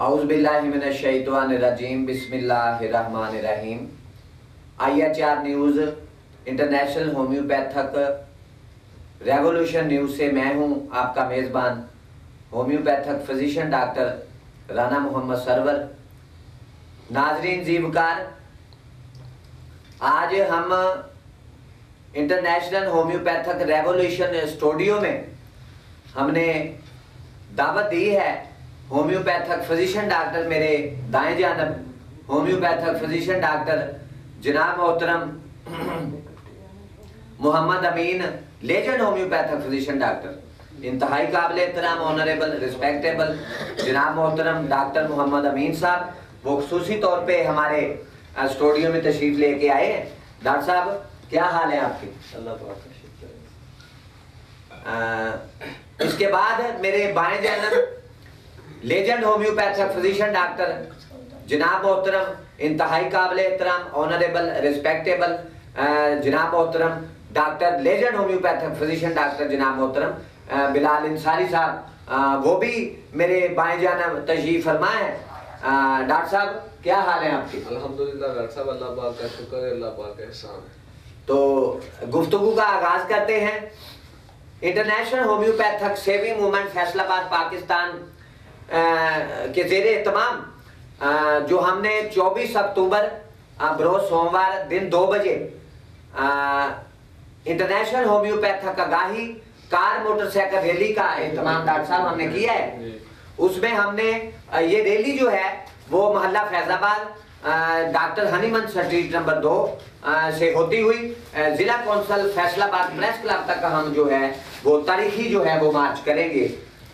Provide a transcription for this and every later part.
औज़ुबिल्लाहिमिनश्शैतानिर्रजीम बिस्मिल्लाहिर्रहमानिर्रहीम। IHR news international homeopathic revolution news से मैं हूं आपका मेज़बान homeopathic physician doctor Rana Mohammad Sarwar. नाजरीन जीवकार, आज हम इंटरनेशनल होम्योपैथक रेवोल्यूशन स्टूडियो में हमने दावत दी है होम्योपैथक फिजिशियन डॉक्टर, मेरे दाएं जानब होम्योपैथक फिजिशियन डॉक्टर जनाब मोहतरम मोहम्मद अमीन, लेजेंड होम्योपैथक फिजिशियन डॉक्टर, इंतहाई काबिल एहतराम ऑनरेबल रिस्पेक्टेबल जनाब मोहतरम डॉक्टर मोहम्मद अमीन साहब, वो खुसूसी तौर पे हमारे स्टूडियो में तशरीफ लेके आए हैं। डॉक्टर साहब, क्या हाल है आपके? अल्लाह पाक का शुक्र है। इसके बाद मेरे बाएं जानब लेजेंड होम्योपैथिक फिजिशियन डॉक्टर जनाब मोहतरम इंतहाई काबिल एहतराम ऑनरेबल रिस्पेक्टेबल जनाब मोहतरम doctor legend homeopathic physician doctor जनाब मोहतरम बिलाल इंसारी साहब, वो भी मेरे बाएं जानब तशरीफ फरमाए हैं। डॉक्टर साहब, क्या हाल है आपके? अल्हम्दुलिल्लाह डॉक्टर साहब, अल्लाह पाक का शुक्र है, अल्लाह पाक का एहसान है। तो गुफ्तगू का आगाज करते हैं। International homeopathic saving movement Faisalabad Pakistan के ज़ेरे एहतमाम जो हमने 24 अक्टूबर बरोज सोमवार दिन 2 बजे इंटरनेशनल होम्योपैथक आगाही कार मोटरसाइकिल रैली का एहतमाम डॉक्टर साहब हमने किया है। उसमें हमने ये रैली जो है वो मोहल्ला Faizabad doctor Hahnemann street number 2 से होती हुई जिला कौंसल फैसलाबाद प्रेस क्लब तक का हम जो है वो तारीखी जो है वो मार्च करेंगे।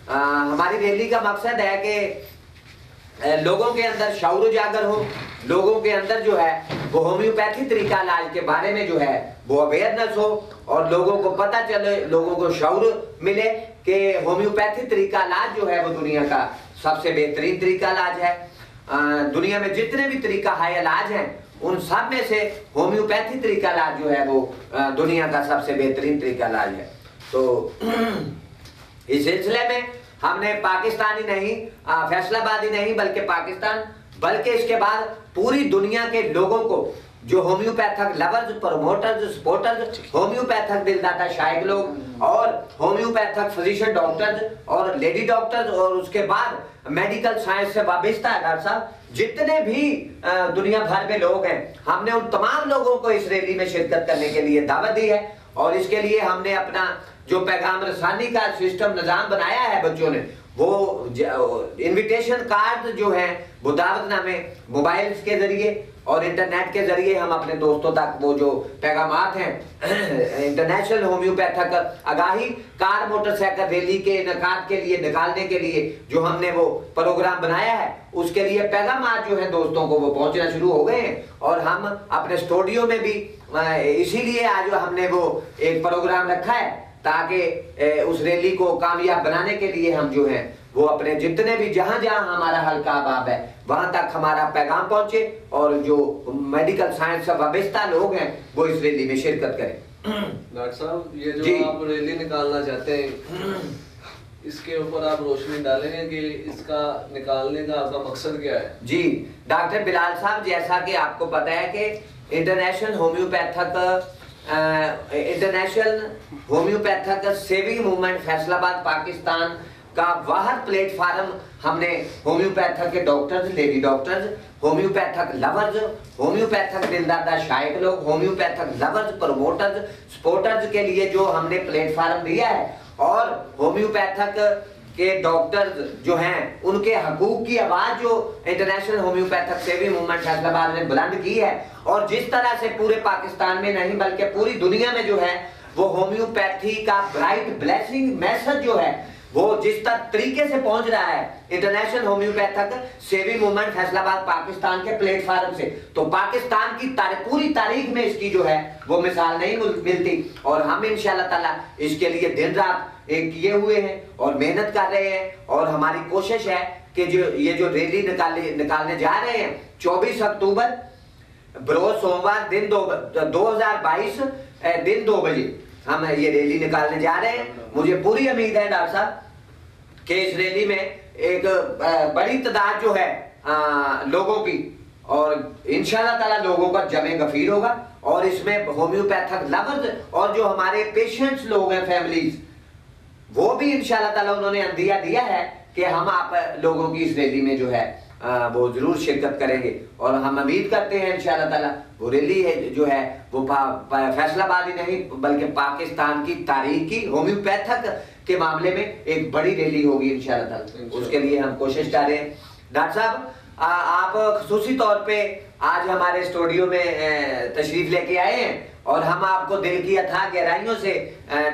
हमारी रैली का मकसद है कि लोगों के अंदर शऊर उजागर हो, लोगों के अंदर जो है वो होम्योपैथी तरीका इलाज के बारे में जो है वो अवेयरनेस हो और लोगों को पता चले, लोगों को शऊर मिले कि होम्योपैथी तरीका इलाज जो है वो दुनिया का सबसे बेहतरीन तरीका इलाज है। दुनिया में जितने भी तरीका हाई इलाज हैं उन सब में से होम्योपैथी तरीका इलाज जो है वो दुनिया का सबसे बेहतरीन तरीका इलाज है। तो इस सिलसिले में हमने पाकिस्तानी नहीं, फैसलाबादी नहीं, बल्कि पाकिस्तान बल्कि इसके बाद पूरी दुनिया के लोगों को जो होम्योपैथक लवर्स, प्रमोटर्स, सपोर्टर्स, होम्योपैथक दिलदाता शायक लोग और होम्योपैथक फिजिशियन डॉक्टर्स और लेडी डॉक्टर्स और उसके बाद मेडिकल साइंस से वाबस्ता है डॉक्टर साहब, जितने भी दुनिया भर में लोग हैं, हमने उन तमाम लोगों को इस रैली में शिरकत करने के लिए दावत दी है। और इसके लिए हमने अपना जो पैगाम रसानी का सिस्टम निज़ाम बनाया है बच्चों ने, वो इनविटेशन कार्ड जो है वो दावतनामे मोबाइल्स के जरिए और इंटरनेट के जरिए हम अपने दोस्तों तक वो जो पैगामात हैं इंटरनेशनल होम्योपैथक आगाही कार मोटरसाइकिल रैली के इनेकाद के लिए निकालने के लिए जो हमने वो प्रोग्राम बनाया है, उसके लिए पैगामात जो है दोस्तों को वो पहुंचना शुरू हो गए हैं। और हम अपने स्टूडियो में भी इसीलिए आज हमने वो एक प्रोग्राम रखा है ताकि उस रैली को कामयाब बनाने के लिए हम जो है वो अपने जितने भी जहां जहां हमारा हल्का अहबाब है वहां तक हमारा पैगाम पहुंचे और जो मेडिकल साइंस से वाबस्ता लोग हैं वो इस रैली में शिरकत करें। डॉक्टर साहब, ये जो आप रैली निकालना चाहते हैं, इसके ऊपर आप रोशनी डालेंगे कि इसका निकालने का आपका मकसद क्या है? जी डॉक्टर बिलाल साहब, जैसा कि आपको पता है कि international homeopathic saving movement Faisalabad Pakistan का वाहद प्लेटफार्म हमने होम्योपैथक के doctors, lady doctors, homeopathic lovers, homeopathic दिलदाता शायक लोग, होम्योपैथक लवर्स, प्रमोटर्स, सपोर्टर्स के लिए जो हमने प्लेटफार्म दिया है और होम्योपैथक के डॉक्टर्स जो हैं उनके हकूक की आवाज जो international homeopathic saving movement Faisalabad ने बुलंद की है और जिस तरह से पूरे पाकिस्तान में नहीं बल्कि पूरी दुनिया में जो है वो होम्योपैथी का ब्राइट ब्लेसिंग मैसेज जो है वो जिस तरीके से पहुंच रहा है international homeopathic saving movement Faisalabad Pakistan के प्लेटफार्म से, तो पाकिस्तान की पूरी तारीख में इसकी जो है वो मिसाल नहीं मिलती। और हम इंशाअल्लाह ताला इसके लिए दिन रात एक किए हुए हैं और मेहनत कर रहे हैं और हमारी कोशिश है कि जो ये जो रैली निकालने जा रहे हैं 24 अक्टूबर बरोज सोमवार दिन 2022 दिन 2 बजे हम ये रैली निकालने जा रहे हैं। मुझे पूरी उम्मीद है डॉक्टर साहब कि इस रैली में एक बड़ी तादाद जो है लोगों की, और इंशाल्लाह ताला लोगों का जमे गफीर होगा। और इसमें होम्योपैथिक लवर्स और जो हमारे पेशेंट्स लोग हैं, फैमिलीज, वो भी इंशाल्लाह ताला उन्होंने अंदिया दिया है कि हम आप लोगों की इस रैली में जो है वो जरूर शिरकत करेंगे। और हम उम्मीद करते हैं इंशाल्लाह ताला वो रैली है जो है वो फैसलाबाद ही नहीं बल्कि पाकिस्तान की तारीख की होम्योपैथिक के मामले में एक बड़ी रैली होगी इंशाल्लाह ताला। उसके लिए हम कोशिश कर रहे हैं। डॉक्टर साहब, आप खुसूसी तौर पे आज हमारे स्टूडियो में तशरीफ लेके आए हैं और हम आपको दिल की अथाह गहराइयों से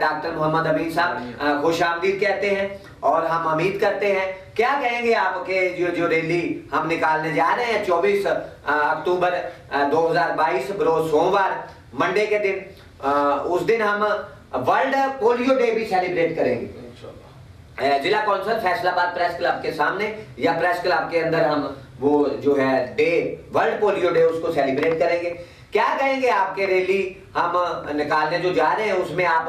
डॉक्टर मोहम्मद अमीन साहब खुश आमदीद कहते हैं। और हम उम्मीद करते हैं, क्या कहेंगे आपके जो रैली हम निकालने जा रहे हैं 24 अक्टूबर 2022 बरोज सोमवार मंडे के दिन, उस दिन हम वर्ल्ड पोलियो डे भी सेलिब्रेट करेंगे जिला कौंसिल फैसलाबाद प्रेस क्लब के सामने या प्रेस क्लब के अंदर। हम वो जो है डे, वर्ल्ड पोलियो डे, उसको सेलिब्रेट करेंगे। क्या कहेंगे आपके रैली हम निकालने जो जा रहे हैं उसमें आप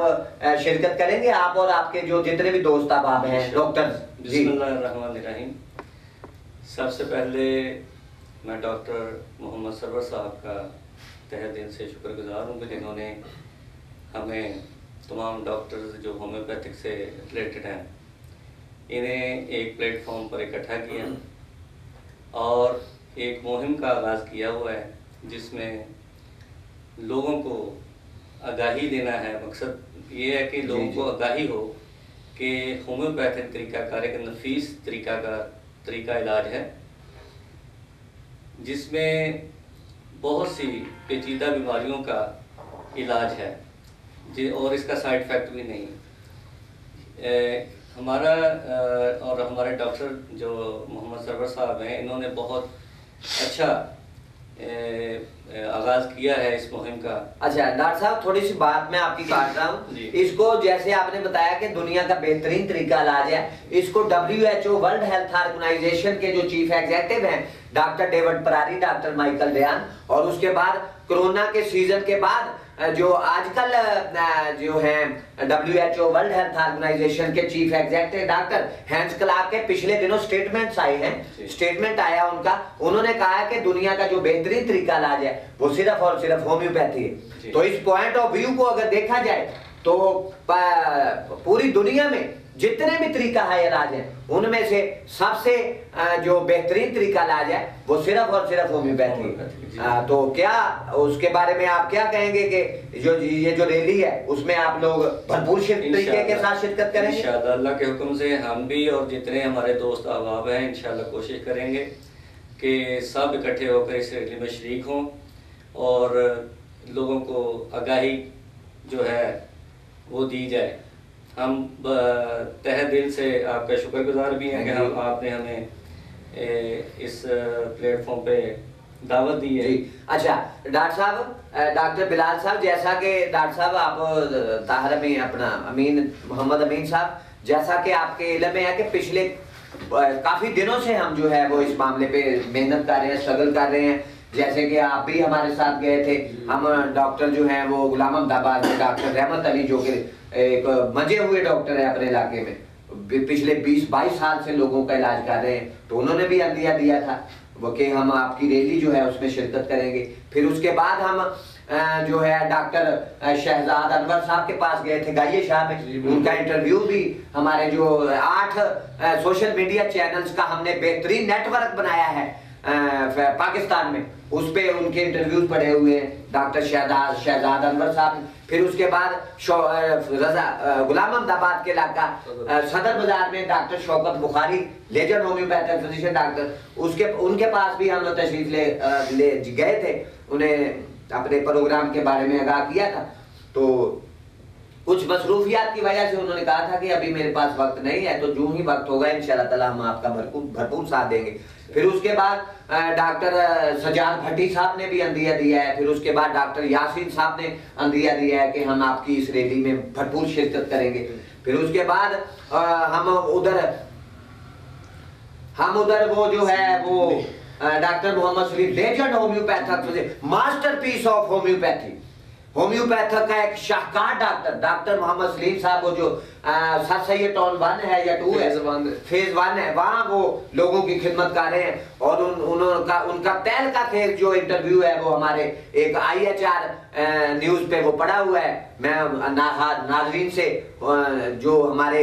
शिरकत करेंगे, आप और आपके जो जितने भी दोस्त आप हैं डॉक्टर? बिस्मिल्लाहिर्रहमानिर्रहीम। सबसे पहले मैं डॉक्टर मोहम्मद सरवर साहब का तहे दिल से शुक्रगुजार हूँ कि जिन्होंने हमें तमाम डॉक्टर्स जो होम्योपैथिक से रिलेटेड हैं इन्हें एक प्लेटफॉर्म पर इकट्ठा किया और एक मुहिम का आगाज़ किया हुआ है जिसमें लोगों को आगाही देना है। मकसद ये है कि लोगों को आगाही हो कि होम्योपैथिक तरीक़ाकार एक नफीस तरीका इलाज है जिसमें बहुत सी पेचीदा बीमारियों का इलाज है और इसका साइड इफ़ेक्ट भी नहीं। हमारा और हमारे डॉक्टर जो मोहम्मद सरवर साहब हैं इन्होंने बहुत अच्छा आगाज़ किया है इस मुहिम का। अच्छा डॉक्टर साहब, थोड़ी सी बात मैं आपकी काट रहा हूँ। इसको जैसे आपने बताया कि दुनिया का बेहतरीन तरीका इलाज है, इसको WHO वर्ल्ड हेल्थ ऑर्गेनाइजेशन के जो चीफ एग्जीक्यूटिव हैं डॉक्टर डेविड परारी, डॉक्टर माइकल डयान, और उसके बाद कोरोना के सीजन के बाद जो आजकल जो हैं WHO वर्ल्ड हेल्थ ऑर्गेनाइजेशन के chief executive doctor Hans Clark के पिछले दिनों स्टेटमेंट्स आए हैं, स्टेटमेंट आया उनका, उन्होंने कहा कि दुनिया का जो बेहतरीन तरीका इलाज है वो सिर्फ और सिर्फ होम्योपैथी है। तो इस पॉइंट ऑफ व्यू को अगर देखा जाए तो पूरी दुनिया में जितने भी तरीका है इलाज है उनमें से सबसे जो बेहतरीन तरीका इलाज है वो सिर्फ और सिर्फ होम्योपैथी। तो क्या उसके बारे में आप क्या कहेंगे कि जो ये जो रैली है उसमें आप लोग भरपूर तरीके के साथ शिरकत करेंगे? इंशाअल्लाह अल्लाह के हुक्म से हम भी और जितने हमारे दोस्त अहबाब हैं इंशाअल्लाह कोशिश करेंगे कि सब इकट्ठे होकर इस रैली में शरीक हों और लोगों को आगाही जो है वो दी जाए। हम तहे दिल से आपका शुक्रगुजार भी हैं कि आपने हमें इस प्लेटफॉर्म पे दावत दी है। अच्छा डॉक्टर साहब, डॉक्टर बिलाल साहब, जैसा कि डॉक्टर साहब आप ताहिर में अपना अमीन मोहम्मद अमीन साहब, जैसा कि आपके इल्म में है कि पिछले काफ़ी दिनों से हम जो है वो इस मामले पे मेहनत कर रहे हैं, स्ट्रगल कर रहे हैं। जैसे कि आप भी हमारे साथ गए थे, हम डॉक्टर जो हैं वो गुलाम अहमदाबाद में डॉक्टर रहमत अली जो कि एक मजे हुए डॉक्टर है अपने इलाके में, पिछले 20-22 साल से लोगों का इलाज कर रहे हैं, तो उन्होंने भी अंदिया दिया था वो कि हम आपकी रैली जो है उसमें शिरकत करेंगे। फिर उसके बाद हम जो है डॉक्टर शहजाद अनवर साहब के पास गए थे गाइए शाह में, उनका इंटरव्यू भी हमारे जो 8 सोशल मीडिया चैनल्स का हमने बेहतरीन नेटवर्क बनाया है पाकिस्तान में, उस पे उनके इंटरव्यूज पड़े हुए हैं डॉक्टर शहजाद अनवर साहब। फिर उसके बाद गुलाम अहमदाबाद के इलाका सदर बाजार में doctor Shaukat Bukhari, legend homeopathic physician doctor, उनके पास भी हम तशरीफ ले गए थे, उन्हें अपने प्रोग्राम के बारे में आगाह किया था। तो कुछ मसरूफियात की वजह से उन्होंने कहा था कि अभी मेरे पास वक्त नहीं है, तो जो ही वक्त होगा इंशाअल्लाह ताला हम आपका भरपूर साथ देंगे। फिर उसके बाद डॉक्टर सजाद भट्टी साहब ने भी अंदिया दिया है, फिर उसके बाद डॉक्टर यासीन साहब ने अंदिया दिया है कि हम आपकी इस रैली में भरपूर शिरकत करेंगे। फिर उसके बाद हम उधर वो जो है वो doctor Mohammad Sharif, legend homeopathic, masterpiece of homeopathy, homeopath का एक शाहकार डॉक्टर मोहम्मद सलीम साहब, वो जो सर सैयद टाउन 1 है या 2 है, फेज 1 है, वहाँ वो लोगों की खिदमत कर रहे हैं। और उनका पहल का खेल जो इंटरव्यू है वो हमारे एक IHR न्यूज पे वो पड़ा हुआ है। मैं नाजरीन से जो हमारे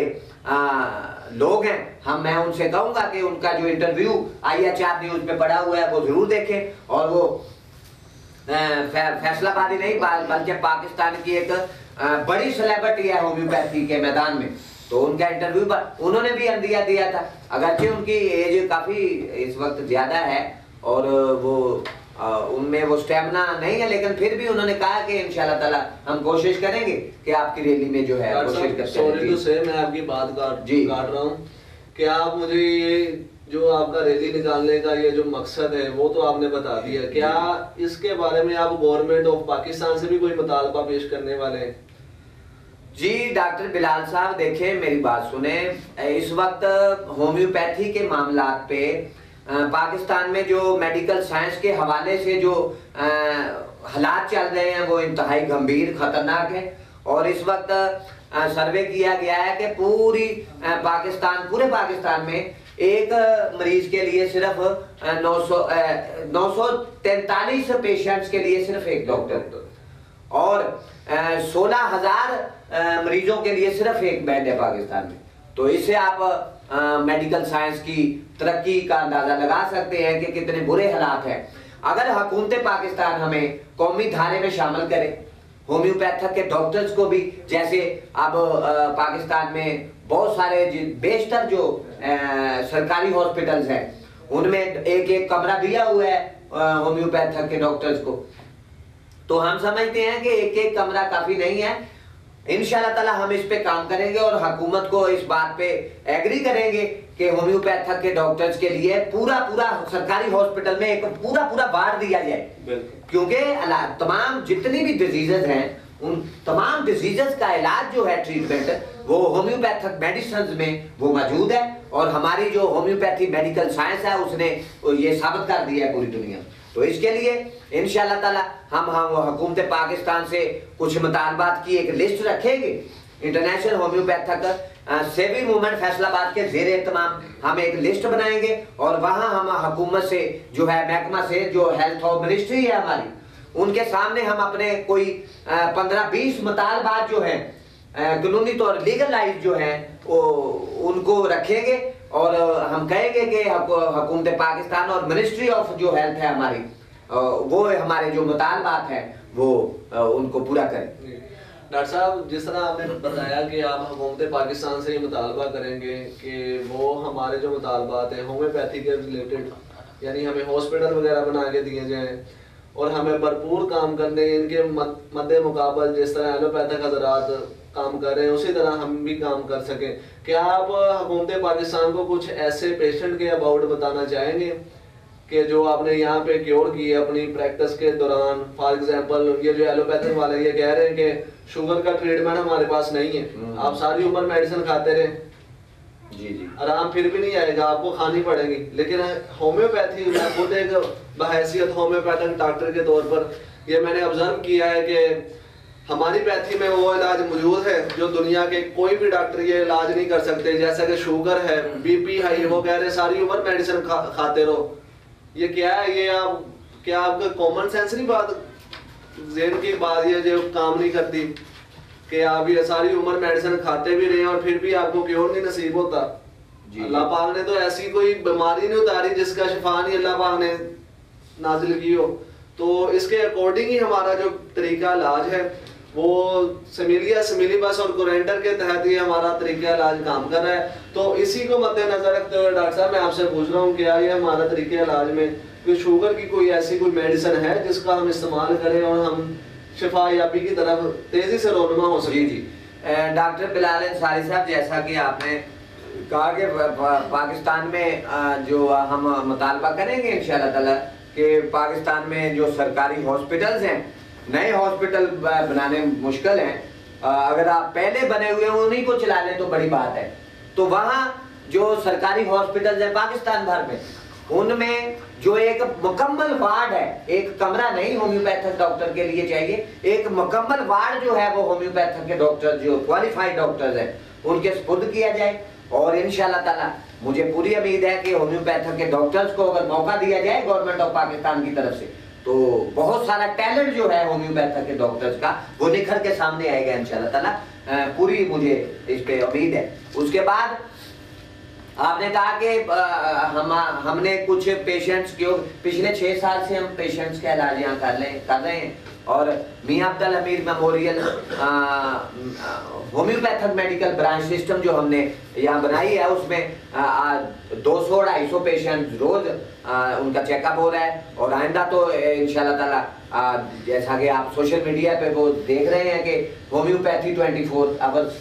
लोग हैं मैं उनसे कहूंगा कि उनका जो इंटरव्यू IHR न्यूज पे पड़ा हुआ है वो जरूर देखें। और वो फैसलाबादी नहीं बल्कि पाकिस्तान की एक बड़ी सेलिब्रिटी है होम्योपैथी के मैदान में, तो उनका इंटरव्यू पर उन्होंने भी अंदिया दिया था। अगरचे उनकी एज काफी इस वक्त ज्यादा है और वो उनमें वो स्टेमिना नहीं है, लेकिन फिर भी उन्होंने कहा कि इंशाल्लाह ताला हम कोशिश करेंगे कि आपकी रैली में जो है कोशिश करते हैं। मैं आपकी बात काट रहा हूँ कि आप मुझे ये जो आपका रैली निकालने का ये जो मकसद है वो तो आपने बता दिया, क्या इसके बारे में आप गवर्नमेंट ऑफ पाकिस्तान से भी कोई मुतालबा पेश करने वाले हैं? जी डॉक्टर बिलाल साहब, देखिए मेरी बात सुने, इस वक्त होम्योपैथी के मामलात पे पाकिस्तान में जो मेडिकल साइंस के हवाले से जो हालात चल रहे हैं वो इंतहाई गंभीर खतरनाक है। और इस वक्त सर्वे किया गया है कि पूरे पाकिस्तान में एक मरीज के लिए सिर्फ 943 पेशेंट्स के लिए सिर्फ एक डॉक्टर और 16,000 मरीजों के लिए सिर्फ एक बेड है पाकिस्तान में। तो इससे आप मेडिकल साइंस की तरक्की का अंदाजा लगा सकते हैं कि कितने बुरे हालात हैं। अगर हुकूमत पाकिस्तान हमें कौमी धारे में शामिल करे, होम्योपैथ के डॉक्टर्स को भी, जैसे अब पाकिस्तान में बहुत सारे बेशतर जो सरकारी हॉस्पिटल्स हैं उनमें एक कमरा दिया हुआ है होम्योपैथ के डॉक्टर्स को, तो हम समझते हैं कि एक कमरा काफी नहीं है। इंशाल्लाह ताला हम इस पे काम करेंगे और हुकूमत को इस बात पे एग्री करेंगे कि होम्योपैथ के डॉक्टर्स के लिए पूरा सरकारी हॉस्पिटल में एक पूरा वार्ड दिया जाए, क्योंकि तमाम जितनी भी डिजीजेज हैं उन तमाम डिजीजेस का इलाज जो है, ट्रीटमेंट, वो होम्योपैथिक मेडिसिन में वो मौजूद है। और हमारी जो होम्योपैथी मेडिकल साइंस है उसने ये साबित कर दिया है पूरी दुनिया। तो इसके लिए इंशाल्लाह ताला हम हुकूमत पाकिस्तान से कुछ मुतालबात की एक लिस्ट रखेंगे। International homeopathic saving movement Faisalabad के जेर एहतमाम हम एक लिस्ट बनाएंगे और वहां हम हुकूमत से जो है, महकमा से, जो हेल्थ और मिनिस्ट्री है हमारी, उनके सामने हम अपने कोई 15-20 मुतालबात जो है कानूनी तौर लीगलाइज जो है वो उनको रखेंगे और हम कहेंगे कि हुकूमत पाकिस्तान और मिनिस्ट्री ऑफ जो हेल्थ है हमारी, वो हमारे जो मुतालबात है वो उनको पूरा करें। डॉक्टर साहब, जिस तरह आपने बताया कि आप हुकूमत पाकिस्तान से ये मुतालबा करेंगे कि वो हमारे जो मुतालबात हैं होम्योपैथी के रिलेटेड, यानी हमें हॉस्पिटल वगैरह बना के दिए जाएँ और हमें भरपूर काम करने, इनके मद्दे मुकाबल जिस तरह एलोपैथिक हजरात काम कर रहे हैं उसी तरह हम भी काम कर सकें। क्या आप हुकूमत पाकिस्तान को कुछ ऐसे पेशेंट के अबाउट बताना चाहेंगे कि जो आपने यहाँ पे क्योर की है अपनी प्रैक्टिस के दौरान? फॉर एग्जांपल, ये जो एलोपैथिक वाले ये कह रहे हैं कि शुगर का ट्रीटमेंट हमारे पास नहीं है, आप सारी उम्र मेडिसिन खाते रहे, जी आराम फिर भी नहीं आएगा, आपको खानी पड़ेगी। लेकिन होम्योपैथी, मैं खुद एक बहैसियत होम्योपैथिक डॉक्टर के तौर पर ये मैंने ऑब्जर्व किया है कि हमारी पैथी में वो इलाज मौजूद है जो दुनिया के कोई भी डॉक्टर ये इलाज नहीं कर सकते। जैसा कि शुगर है, BP है, वो कह रहे सारी उम्र मेडिसिन खाते रहो। ये क्या है? ये क्या आपका कॉमन सेंस नहीं बात, ज़हन की बात ये जो काम नहीं करती कि आप ये सारी उम्र मेडिसिन खाते भी रहे और फिर भी आपको क्योर नहीं नसीब होता? अल्लाह पाक ने तो ऐसी कोई बीमारी नहीं उतारी जिसका शिफा नहीं अल्लाह पाक ने नाजिल की हो। तो इसके अकॉर्डिंग ही हमारा जो तरीका इलाज है वो सिमिलिबस और कोरेंटर के तहत ये हमारा तरीका इलाज काम कर रहा है। तो इसी को मद्देनजर रखते हुए डॉक्टर साहब मैं आपसे पूछ रहा हूँ, क्या ये हमारा तरीका इलाज में कोई शुगर की कोई ऐसी कोई मेडिसिन है जिसका हम इस्तेमाल करें और हम शिफा याबी की तरफ तेजी से रोनमा हो सके? जी डॉक्टर बिलाल अंसारी साहब, जैसा कि आपने कहा कि पाकिस्तान में जो हम मुतालबा करेंगे इंशाअल्लाह ताला कि पाकिस्तान में जो सरकारी हॉस्पिटल्स हैं, नए हॉस्पिटल बनाने मुश्किल हैं, अगर आप पहले बने हुए हैं उन्हीं को चला लें तो बड़ी बात है। तो वहाँ जो सरकारी हॉस्पिटल्स हैं पाकिस्तान भर में उनमें जो एक मुकम्मल वार्ड है, एक कमरा नहीं होम्योपैथिक डॉक्टर के लिए चाहिए, एक मुकम्मल वार्ड जो है वो होम्योपैथिक के डॉक्टर जो क्वालिफाइड डॉक्टर्स हैं उनके स्पुर्द किया जाए। और इंशाल्लाह ताला मुझे पूरी उम्मीद है कि होम्योपैथिक के डॉक्टर्स को अगर मौका दिया जाए गवर्नमेंट ऑफ पाकिस्तान की तरफ से, तो बहुत सारा टैलेंट जो है होम्योपैथिक के डॉक्टर्स का वो निखर के सामने आएगा इंशाल्लाह ताला। पूरी मुझे इस पे उम्मीद है। उसके बाद आपने कहा कि हमने कुछ पेशेंट्स के पिछले 6 साल से हम पेशेंट्स का इलाज यहाँ कर रहे हैं और मियां Abdul Hameed memorial homeopathic medical branch system जो हमने यहाँ बनाई है उसमें 200-250 पेशेंट रोज उनका चेकअप हो रहा है। और आइंदा तो इंशाल्लाह ताला जैसा कि आप सोशल मीडिया पे वो देख रहे हैं कि होम्योपैथी 24 आवर्स,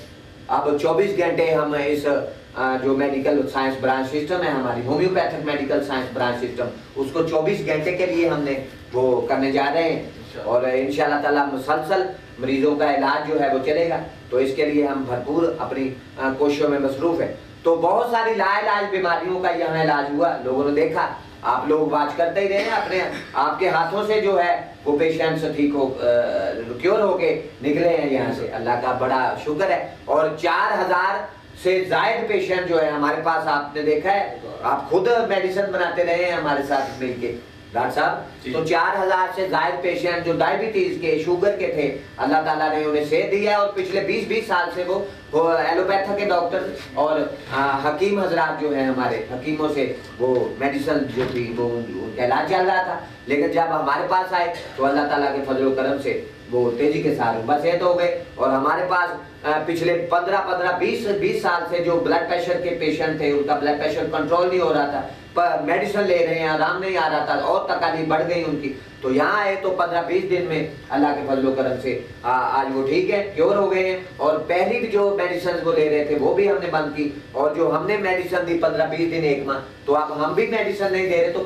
अब 24 घंटे हम इस जो मेडिकल साइंस ब्रांच सिस्टम है हमारी homeopathic medical science branch system, उसको 24 घंटे के लिए हमने वो करने जा रहे हैं और इंशाल्लाह ताला मुसलसल मरीजों का इलाज जो है वो चलेगा। तो इसके लिए हम भरपूर अपनी कोशिशों में मसरूफ है। तो बहुत सारी लाइलाज बीमारियों का यहाँ इलाज हुआ, लोगों ने देखा, आप लोग वाच करते ही रहे, अपने आपके हाथों से जो है वो पेशेंट्स ठीक हो क्योर होके निकले हैं यहाँ से, अल्लाह का बड़ा शुक्र है। और 4000 से जायद पेशेंट जो है हमारे पास, आपने देखा है, आप खुद मेडिसिन बनाते रहे हैं हमारे साथ मिलके डॉक्टर साहब, तो 4000 से जायद पेशेंट जो डायबिटीज के, शुगर के थे, अल्लाह ताला ने उन्हें सेहत दिया और पिछले 20-20 साल से वो एलोपैथिक के डॉक्टर और हकीम हजरात जो है हमारे हकीमों से वो मेडिसिन जो थी वो उनका इलाज चल रहा था। लेकिन जब हमारे पास आए तो अल्लाह ताला के फजल करम से वो तेजी के साथ बसेहत हो गए। और हमारे पास पिछले 15-20 साल से जो ब्लड प्रेशर के पेशेंट थे, उनका ब्लड प्रेशर कंट्रोल नहीं हो रहा था, पर मेडिसिन ले रहे हैं, आराम नहीं आ रहा था और तकलीफ बढ़ गई उनकी, तो यहाँ आए तो 15-20 दिन में अल्लाह के फजल करम से आज वो ठीक है, क्योर हो गए हैं। और पहली भी जो मेडिसिन वो ले रहे थे वो भी हमने बंद की, और जो हमने मेडिसिन दी 15-20 दिन 1 माह, तो अब हम भी मेडिसिन नहीं दे रहे, तो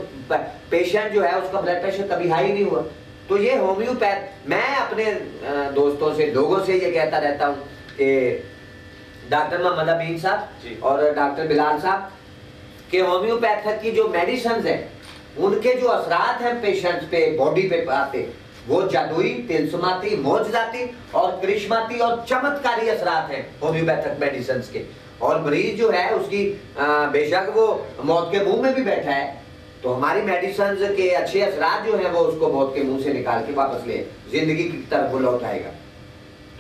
पेशेंट जो है उसका ब्लड प्रेशर कभी हाई नहीं हुआ। तो ये होम्योपैथ, मैं अपने दोस्तों से, लोगों से ये कहता रहता हूँ कि डॉक्टर मोहम्मद अमीन साहब और डॉक्टर बिलाल साहब के होम्योपैथिक की जो मेडिसिन है उनके जो असरात हैं पेशेंट्स पे, बॉडी पे आते, वो जादुई, तिलस्माती, मोजदाती और करिश्माती और चमत्कारी असरात हैं होम्योपैथिक मेडिसिन के। और मरीज जो है उसकी बेशक वो मौत के मुंह में भी बैठा है, तो हमारी मेडिसिन के अच्छे असरात जो हैं वो उसको मौत के मुंह से निकाल के वापस ले जिंदगी की तरफ वो लौट आएगा।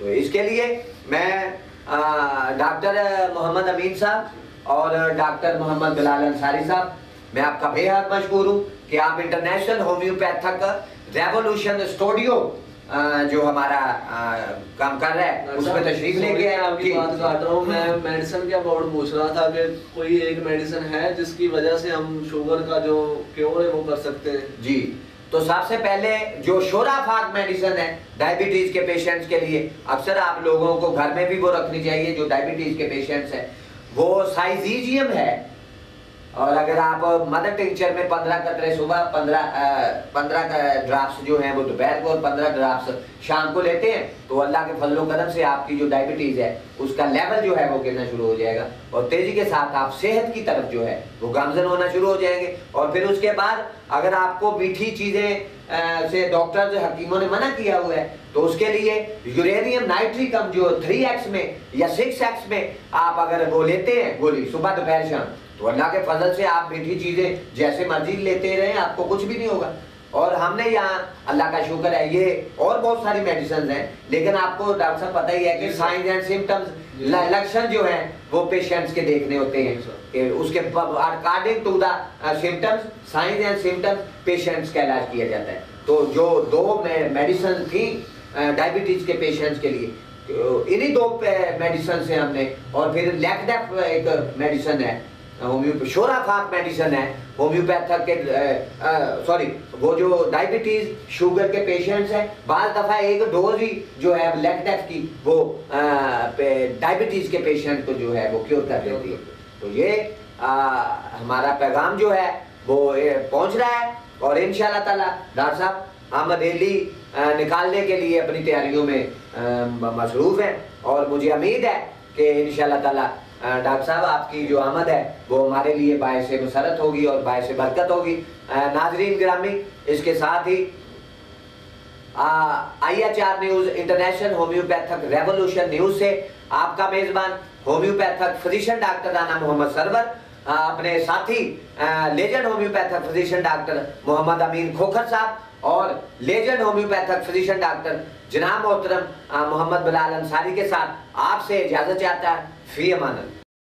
तो इसके लिए मैं डॉक्टर मोहम्मद अमीन साहब और डॉक्टर मोहम्मद बिलाल अंसारी साहब, मैं आपका बेहद मशहूर हूँ कि आप इंटरनेशनल होम्योपैथिक रेवोल्यूशन स्टूडियो जो हमारा काम कर रहा है उसमें तशरीफ लेके आए। आपकी बात काट रहा हूँ, मैं मेडिसिन के अबाउट पूछ रहा था कि कोई एक मेडिसिन है जिसकी वजह से हम शुगर का जो क्योर है वो कर सकते हैं? जी, तो सबसे पहले जो शोराफाक मेडिसिन है डायबिटीज के पेशेंट्स के लिए, अक्सर आप लोगों को घर में भी वो रखनी चाहिए जो डायबिटीज के पेशेंट्स हैं, वो साइजीजियम है। और अगर आप मदर टिंचर में 15 कतरे सुबह, 15 ड्राप्स जो हैं वो दोपहर को और 15 ड्राप्स शाम को लेते हैं, तो अल्लाह के फजलो करम से आपकी जो डायबिटीज है उसका लेवल जो है वो गिरना शुरू हो जाएगा और तेजी के साथ आप सेहत की तरफ जो है वो गामजन होना शुरू हो जाएंगे। और फिर उसके बाद अगर आपको मीठी चीजें से डॉक्टर जो हकीमों ने मना किया हुआ है, तो उसके लिए यूरेनियम नाइट्रिकम जो 3x में या 6x में आप अगर वो लेते हैं गोली सुबह दोपहर शाम, तो अल्लाह के फजल से आप मीठी चीजें जैसे मर्जी लेते रहे, आपको कुछ भी नहीं होगा। और हमने यहाँ अल्लाह का शुक्र है ये और बहुत सारी मेडिसिन हैं, लेकिन आपको डॉक्टर साहब पता ही है कि साइंस एंड सिम्टम्स, लक्षण जो हैं वो पेशेंट्स के देखने होते हैं कि उसके according to the symptoms, science and symptoms patients का इलाज किया जाता है। तो जो 2 मेडिसिन थी डायबिटीज के पेशेंट्स के लिए, इन्हीं 2 मेडिसिन से हमने, और फिर लैक्डेप एक मेडिसिन है, शोराफाक मेडिसिन है होम्योपैथिक के, सॉरी वो जो डायबिटीज शुगर के पेशेंट्स हैं, बाल दफा एक डोज ही जो है लैक्डेप की वो डायबिटीज के पेशेंट को जो है वो क्योर कर देती है। तो ये हमारा पैगाम जो है वो पहुंच रहा है और इंशाल्लाह ताला डॉक्टर साहब हम रैली निकालने के लिए अपनी तैयारियों में मसरूफ हैं और मुझे उम्मीद है कि इंशाल्लाह ताला डॉक्टर साहब आपकी जो आमद है वो हमारे लिए बायस मसरत होगी और बायस बरकत होगी। नाजरीन गिरामी, इसके साथ ही IHR news international homeopathic revolution news से आपका मेज़बान homeopathic physician doctor Rana Mohammad Sarwar, अपने साथी legend homeopathic physician doctor Mohammad Amin Khokhar साहब और लेजेंड होम्योपैथिक फिजिशियन डॉक्टर जनाब मोहतरम मोहम्मद बिलाल अंसारी के साथ आपसे इजाज़त चाहता है। फी अमान।